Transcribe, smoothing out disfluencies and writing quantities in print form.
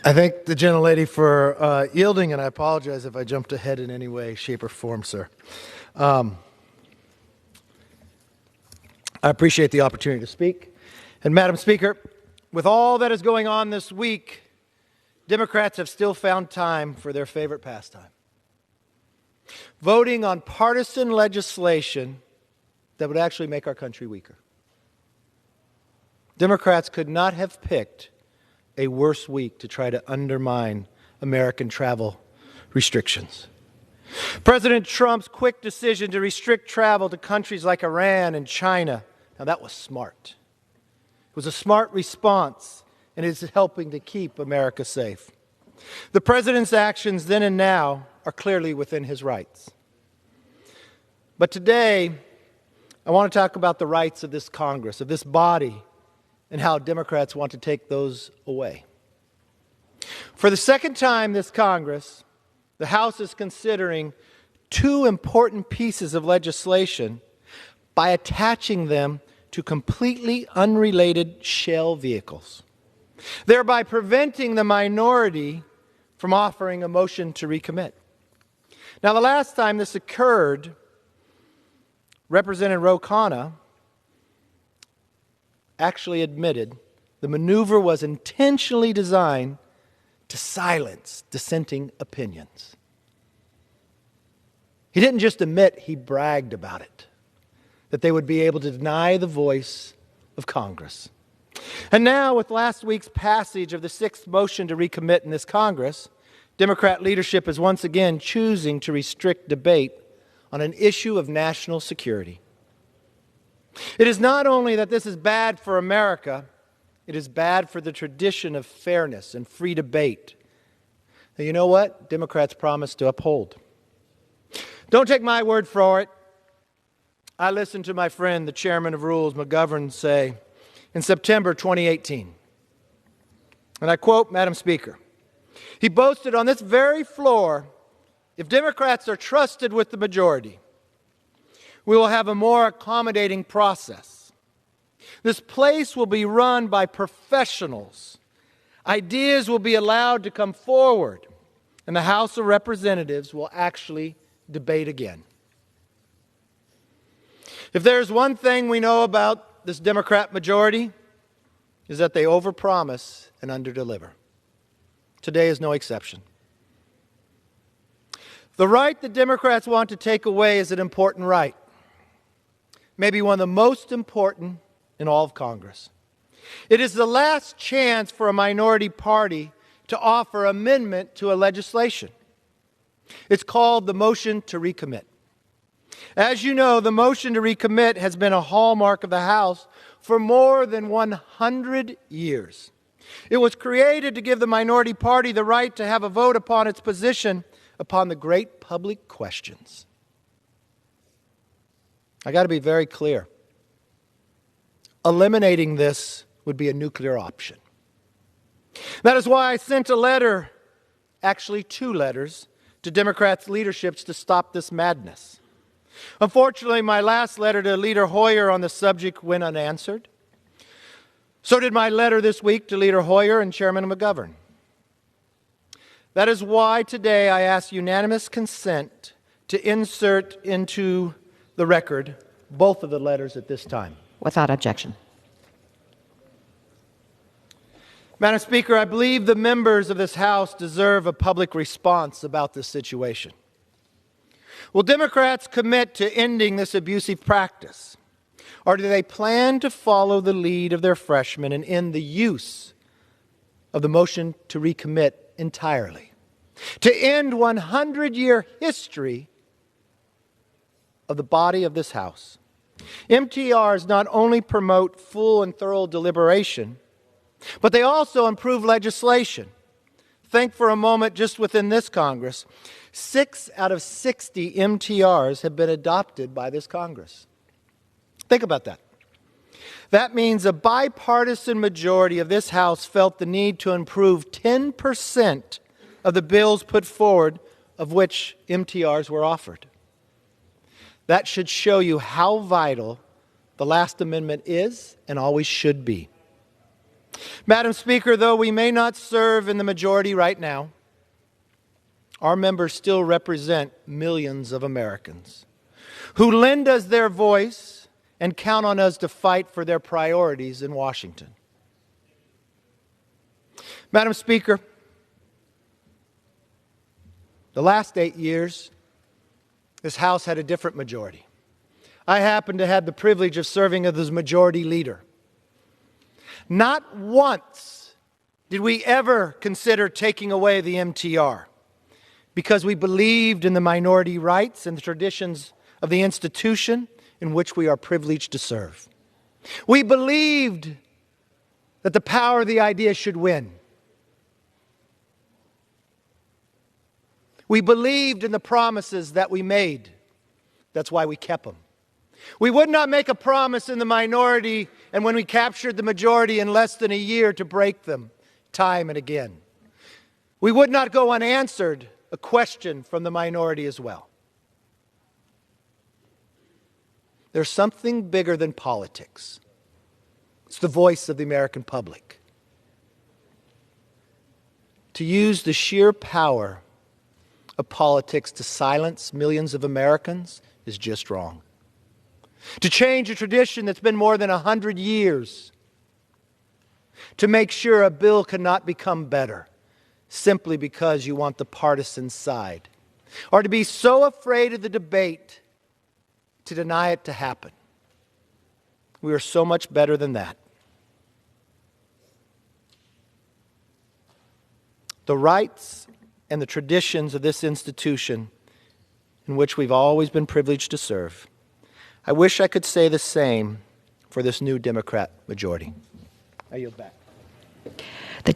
I thank the gentlelady for yielding, and I apologize if I jumped ahead in any way, shape, or form, sir. I appreciate the opportunity to speak. And Madam Speaker, with all that is going on this week, Democrats have still found time for their favorite pastime: voting on partisan legislation that would actually make our country weaker. Democrats could not have picked a worse week to try to undermine American travel restrictions. President Trump's quick decision to restrict travel to countries like Iran and China, now that was smart. It was a smart response, and it is helping to keep America safe. The president's actions then and now are clearly within his rights. But today, I want to talk about the rights of this Congress, of this body, and how Democrats want to take those away. For the second time this Congress, the House is considering two important pieces of legislation by attaching them to completely unrelated shell vehicles, thereby preventing the minority from offering a motion to recommit. Now, the last time this occurred, Representative Ro Khanna actually admitted the maneuver was intentionally designed to silence dissenting opinions. He didn't just admit, he bragged about it, that they would be able to deny the voice of Congress. And now, with last week's passage of the sixth motion to recommit in this Congress, Democrat leadership is once again choosing to restrict debate on an issue of national security. It is not only that this is bad for America, it is bad for the tradition of fairness and free debate. Now, you know what? Democrats promise to uphold. Don't take my word for it. I listened to my friend, the chairman of Rules, McGovern, say in September 2018, and I quote, Madam Speaker, he boasted on this very floor, if Democrats are trusted with the majority, we will have a more accommodating process. This place will be run by professionals. Ideas will be allowed to come forward, and the House of Representatives will actually debate again. If there's one thing we know about this Democrat majority, is that they overpromise and underdeliver. Today is no exception. The right that Democrats want to take away is an important right, maybe one of the most important in all of Congress. It is the last chance for a minority party to offer amendment to a legislation. It's called the motion to recommit. As you know, the motion to recommit has been a hallmark of the House for more than 100 years. It was created to give the minority party the right to have a vote upon its position upon the great public questions. I got to be very clear. Eliminating this would be a nuclear option. That is why I sent a letter, actually 2 letters, to Democrats' leaderships to stop this madness. Unfortunately, my last letter to Leader Hoyer on the subject went unanswered. So did my letter this week to Leader Hoyer and Chairman McGovern. That is why today I ask unanimous consent to insert into the record both of the letters at this time. Without objection. Madam Speaker, I believe the members of this House deserve a public response about this situation. Will Democrats commit to ending this abusive practice? Or do they plan to follow the lead of their freshmen and end the use of the motion to recommit entirely? To end 100-year history of the body of this House. MTRs not only promote full and thorough deliberation, but they also improve legislation. Think for a moment, just within this Congress, 6 out of 60 MTRs have been adopted by this Congress. Think about that. That means a bipartisan majority of this House felt the need to improve 10% of the bills put forward of which MTRs were offered. That should show you how vital the last amendment is and always should be. Madam Speaker, though we may not serve in the majority right now, our members still represent millions of Americans who lend us their voice and count on us to fight for their priorities in Washington. Madam Speaker, the last 8 years, this House had a different majority. I happen to have the privilege of serving as majority leader. Not once did we ever consider taking away the MTR because we believed in the minority rights and the traditions of the institution in which we are privileged to serve. We believed that the power of the idea should win. We believed in the promises that we made. That's why we kept them. We would not make a promise in the minority and when we captured the majority in less than a year to break them time and again. We would not go unanswered a question from the minority as well. There's something bigger than politics. It's the voice of the American public. To use the sheer power of politics to silence millions of Americans is just wrong. To change a tradition that's been more than 100 years, to make sure a bill cannot become better simply because you want the partisan side, or to be so afraid of the debate to deny it to happen. We are so much better than that. The rights and the traditions of this institution in which we've always been privileged to serve, I wish I could say the same for this new Democrat majority. I yield back. The